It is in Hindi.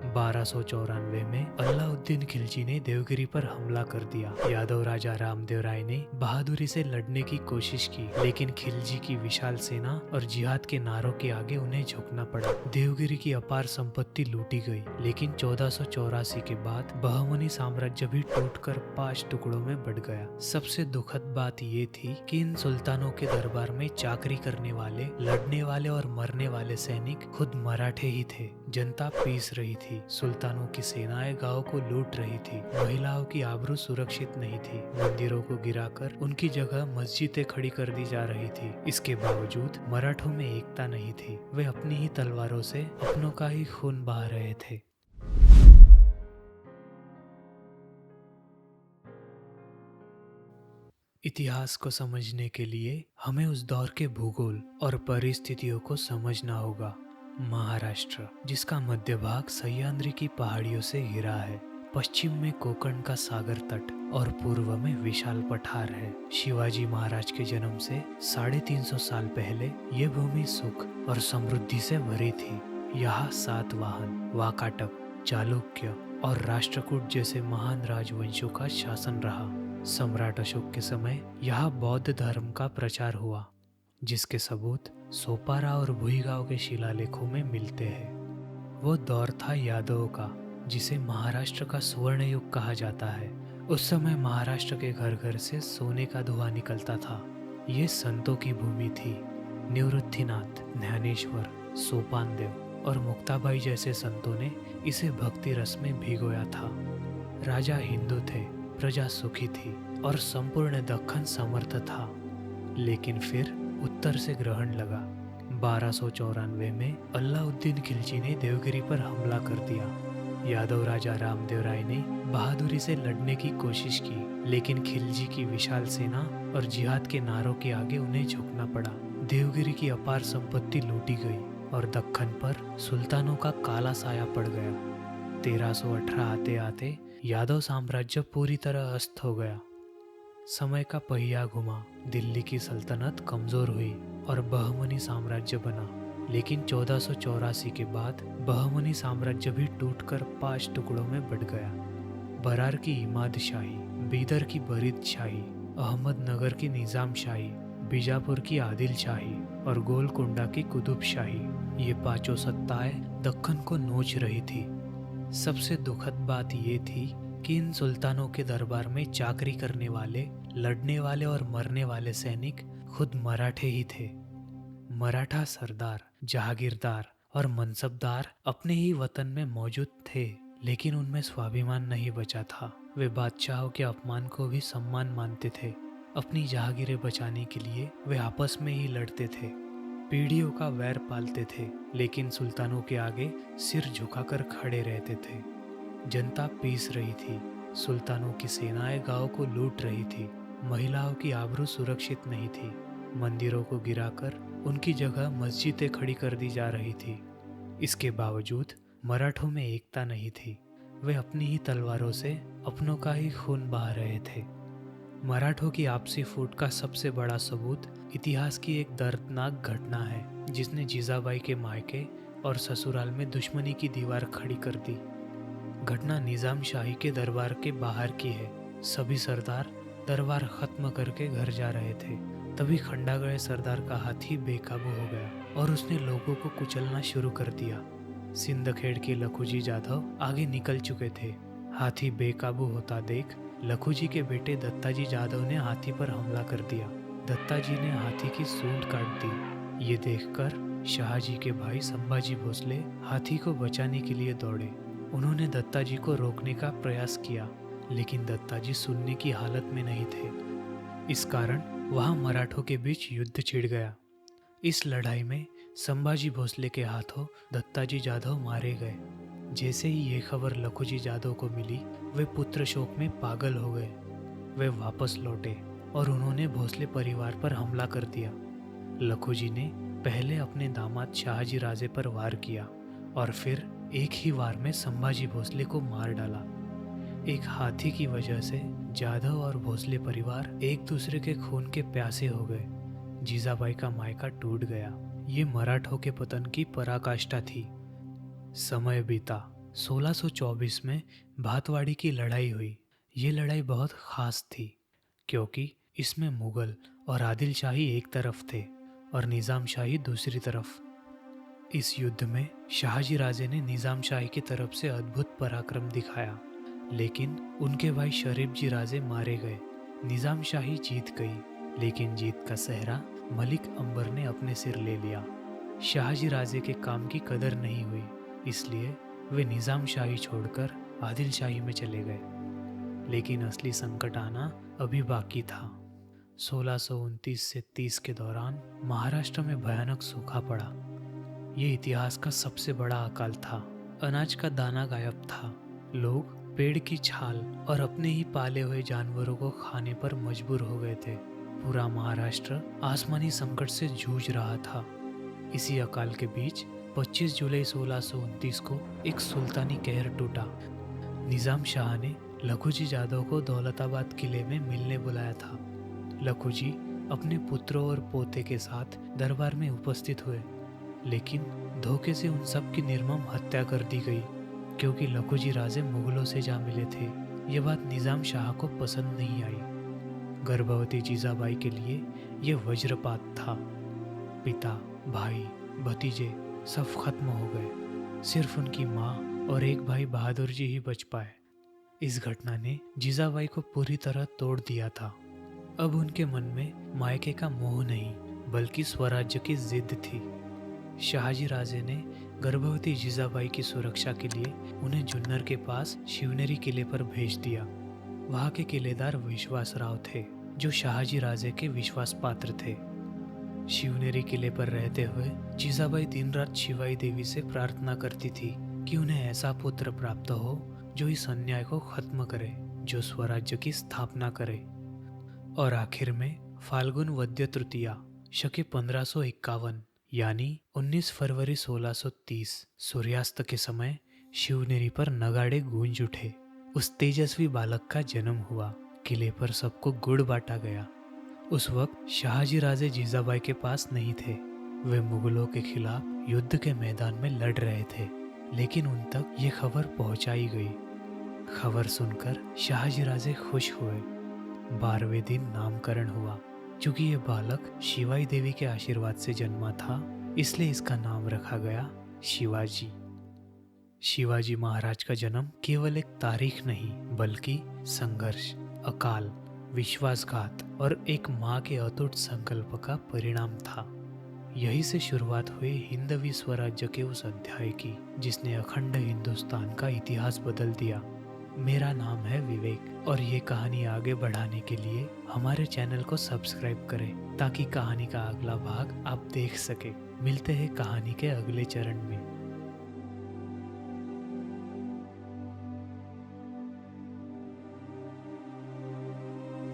1294 में अलाउद्दीन खिलजी ने देवगिरी पर हमला कर दिया। यादव राजा रामदेव राय ने बहादुरी से लड़ने की कोशिश की, लेकिन खिलजी की विशाल सेना और जिहाद के नारों के आगे उन्हें झुकना पड़ा। देवगिरी की अपार संपत्ति लूटी गई, लेकिन 1484 के बाद बहमनी साम्राज्य भी टूटकर 5 टुकड़ों में बढ़ गया। सबसे दुखद बात ये थी कि इन सुल्तानों के दरबार में चाकरी करने वाले, लड़ने वाले और मरने वाले सैनिक खुद मराठे ही थे। जनता पीस रही थी, सुल्तानों की सेनाएं गांव को लूट रही थी, महिलाओं की आबरू सुरक्षित नहीं थी, मंदिरों को गिराकर उनकी जगह मस्जिदें खड़ी कर दी जा रही थी। इसके बावजूद मराठों में एकता नहीं थी। वे अपनी ही तलवारों से अपनों का ही खून बहा रहे थे। इतिहास को समझने के लिए हमें उस दौर के भूगोल और परिस्थितियों को समझना होगा। महाराष्ट्र, जिसका मध्य भाग सह्याद्री की पहाड़ियों से घिरा है, पश्चिम में कोकण का सागर तट और पूर्व में विशाल पठार है। शिवाजी महाराज के जन्म से 350 साल पहले ये भूमि सुख और समृद्धि से भरी थी। यहाँ सातवाहन, वाकाटक, चालुक्य और राष्ट्रकूट जैसे महान राजवंशों का शासन रहा। सम्राट अशोक के समय यहाँ बौद्ध धर्म का प्रचार हुआ, जिसके सबूत सोपारा और भुईगांव के शिलालेखों में मिलते हैं। वो दौर था यादवों का, जिसे महाराष्ट्र का स्वर्ण युग कहा जाता है। उस समय महाराष्ट्र के घर घर से सोने का धुआं निकलता था। ये संतों की भूमि थी। निवृत्तिनाथ, ज्ञानेश्वर, सोपानदेव और मुक्ताबाई जैसे संतों ने इसे भक्ति रस में भिगोया था। राजा हिंदू थे, प्रजा सुखी थी और संपूर्ण दक्खन समर्थ था। लेकिन फिर उत्तर से ग्रहण लगा। 1294 में अलाउद्दीन खिलजी ने देवगिरी पर हमला कर दिया। यादव राजा रामदेव राय ने बहादुरी से लड़ने की कोशिश की, लेकिन खिलजी की विशाल सेना और जिहाद के नारों के आगे उन्हें झुकना पड़ा। देवगिरी की अपार संपत्ति लूटी गई और दक्खन पर सुल्तानों का काला साया पड़ गया। 1318 आते आते यादव साम्राज्य पूरी तरह अस्त हो गया। समय का पहिया घुमा, दिल्ली की सल्तनत कमजोर हुई और बहमनी साम्राज्य बना। लेकिन 1484 के बाद बहमनी साम्राज्य भी टूटकर 5 टुकड़ों में बढ़ गया। बरार की इमाद शाही, बीदर की बरीद शाही, अहमदनगर की निजाम शाही, बीजापुर की आदिल शाही और गोलकोंडा की कुतुब शाही, ये 5 सत्ताएं दक्खन को नोच रही थी। सबसे दुखद बात ये थी कि इन सुल्तानों के दरबार में चाकरी करने वाले, लड़ने वाले और मरने वाले सैनिक खुद मराठे ही थे। मराठा सरदार, जहागीरदार और मनसबदार अपने ही वतन में मौजूद थे, लेकिन उनमें स्वाभिमान नहीं बचा था। वे बादशाहों के अपमान को भी सम्मान मानते थे। अपनी जहागीरें बचाने के लिए वे आपस में ही लड़ते थे, पीढ़ियों का वैर पालते थे, लेकिन सुल्तानों के आगे सिर झुकाकर खड़े रहते थे। जनता पीस रही थी, सुल्तानों की सेनाएं गांव को लूट रही थी, महिलाओं की आबरू सुरक्षित नहीं थी, मंदिरों को गिराकर उनकी जगह मस्जिदें खड़ी कर दी जा रही थी। इसके बावजूद मराठों में एकता नहीं थी। वे अपनी ही तलवारों से अपनों का ही खून बहा रहे थे। मराठों की आपसी फूट का सबसे बड़ा सबूत इतिहास की एक दर्दनाक घटना है, जिसने जीजाबाई के मायके और ससुराल में दुश्मनी की दीवार खड़ी कर दी। घटना निजाम शाही के दरबार के बाहर की है। सभी सरदार दरबार खत्म करके घर जा रहे थे, तभी खंडा गए सरदार का हाथी बेकाबू हो गया और उसने लोगों को कुचलना शुरू कर दिया। सिंदखेड़ के लखुजी जाधव आगे निकल चुके थे। हाथी बेकाबू होता देख लखुजी के बेटे दत्ताजी जाधव ने हाथी पर हमला कर दिया। दत्ताजी ने हाथी की सूंड काट दी। ये देखकर शाहजी के भाई संभाजी भोसले हाथी को बचाने के लिए दौड़े। उन्होंने दत्ताजी को रोकने का प्रयास किया, लेकिन दत्ताजी सुनने की हालत में नहीं थे। इस कारण वहां मराठों के बीच युद्ध छिड़ गया। इस लड़ाई में संभाजी भोसले के हाथों दत्ताजी जाधव मारे गए। जैसे ही ये खबर लखुजी जाधव को मिली, वे पुत्र शोक में पागल हो गए। वे वापस लौटे और उन्होंने भोसले परिवार पर हमला कर दिया। लखुजी ने पहले अपने दामाद शाहजी राजे पर वार किया और फिर एक ही वार में संभाजी भोसले को मार डाला। एक हाथी की वजह से जाधव और भोसले परिवार एक दूसरे के खून के प्यासे हो गए। जीजाबाई का मायका टूट गया। ये मराठों के पतन की पराकाष्ठा थी। समय बीता, 1624 में भातवाड़ी की लड़ाई हुई। ये लड़ाई बहुत खास थी क्योंकि इसमें मुगल और आदिल शाही एक तरफ थे और निज़ाम शाही दूसरी तरफ। इस युद्ध में शाहजी राजे ने निज़ाम शाही की तरफ से अद्भुत पराक्रम दिखाया, लेकिन उनके भाई शरीफ जी राजे मारे गए। निज़ाम शाही जीत गई, लेकिन जीत का सेहरा मलिक अंबर ने अपने सिर ले लिया। शाहजी राजे के काम की कदर नहीं हुई, इसलिए वे निज़ाम शाही छोड़कर आदिल शाही में चले गए। लेकिन असली संकट आना अभी बाकी था। 1629 से 30 के दौरान महाराष्ट्र में भयानक सूखा पड़ा। ये इतिहास का सबसे बड़ा अकाल था। अनाज का दाना गायब था। लोग पेड़ की छाल और अपने ही पाले हुए जानवरों को खाने पर मजबूर हो गए थे। पूरा महाराष्ट्र आसमानी संकट से जूझ रहा था। इसी अकाल के बीच 25 जुलाई 1629 को एक सुल्तानी कहर टूटा। निज़ाम शाह ने लखुजी जादव को दौलताबाद किले में मिलने बुलाया था। लखुजी अपने पुत्रों और पोते के साथ दरबार में उपस्थित हुए, लेकिन धोखे से उन सब की निर्मम हत्या कर दी गई क्योंकि लखुजी राजे मुगलों से जा मिले थे। ये बात निज़ाम शाह को पसंद नहीं आई। गर्भवती जीजाबाई के लिए ये वज्रपात था। पिता, भाई, भतीजे सब खत्म हो गए। सिर्फ उनकी माँ और एक भाई बहादुर जी ही बच पाए। इस घटना ने जीजाबाई को पूरी तरह तोड़ दिया था। अब उनके मन में मायके का मोह नहीं, बल्कि स्वराज्य की जिद थी। शाहजी राजे ने गर्भवती जीजाबाई की सुरक्षा के लिए उन्हें जुन्नर के पास शिवनेरी किले पर भेज दिया। वहाँ के किलेदार विश्वासराव थे, जो शाहजी राजे के विश्वास पात्र थे। शिवनेरी किले पर रहते हुए जीजाबाई दिन रात शिवाई देवी से प्रार्थना करती थी कि उन्हें ऐसा पुत्र प्राप्त हो जो इस अन्याय को खत्म करे, जो स्वराज्य की स्थापना करे। और आखिर में फाल्गुन वद्य तृतीया शके 1551 यानी 19 फरवरी 1630 सूर्यास्त के समय शिवनेरी पर नगाड़े गूंज उठे। उस तेजस्वी बालक का जन्म हुआ। किले पर सबको गुड़ बांटा गया। उस वक्त शाहजी राजे जीजाबाई के पास नहीं थे। वे मुगलों के खिलाफ युद्ध के मैदान में लड़ रहे थे, लेकिन उन तक ये खबर पहुंचाई गई। खबर सुनकर शाहजी राजे खुश हुए। 12वें दिन नामकरण हुआ। चूंकि ये बालक शिवाई देवी के आशीर्वाद से जन्मा था, इसलिए इसका नाम रखा गया शिवाजी। शिवाजी महाराज का जन्म केवल एक तारीख नहीं, बल्कि संघर्ष, अकाल, विश्वासघात और एक माँ के अटूट संकल्प का परिणाम था। यही से शुरुआत हुई हिंदवी स्वराज्य के उस अध्याय की, जिसने अखंड हिंदुस्तान का इतिहास बदल दिया। मेरा नाम है विवेक और ये कहानी आगे बढ़ाने के लिए हमारे चैनल को सब्सक्राइब करें ताकि कहानी का अगला भाग आप देख सके। मिलते हैं कहानी के अगले चरण में।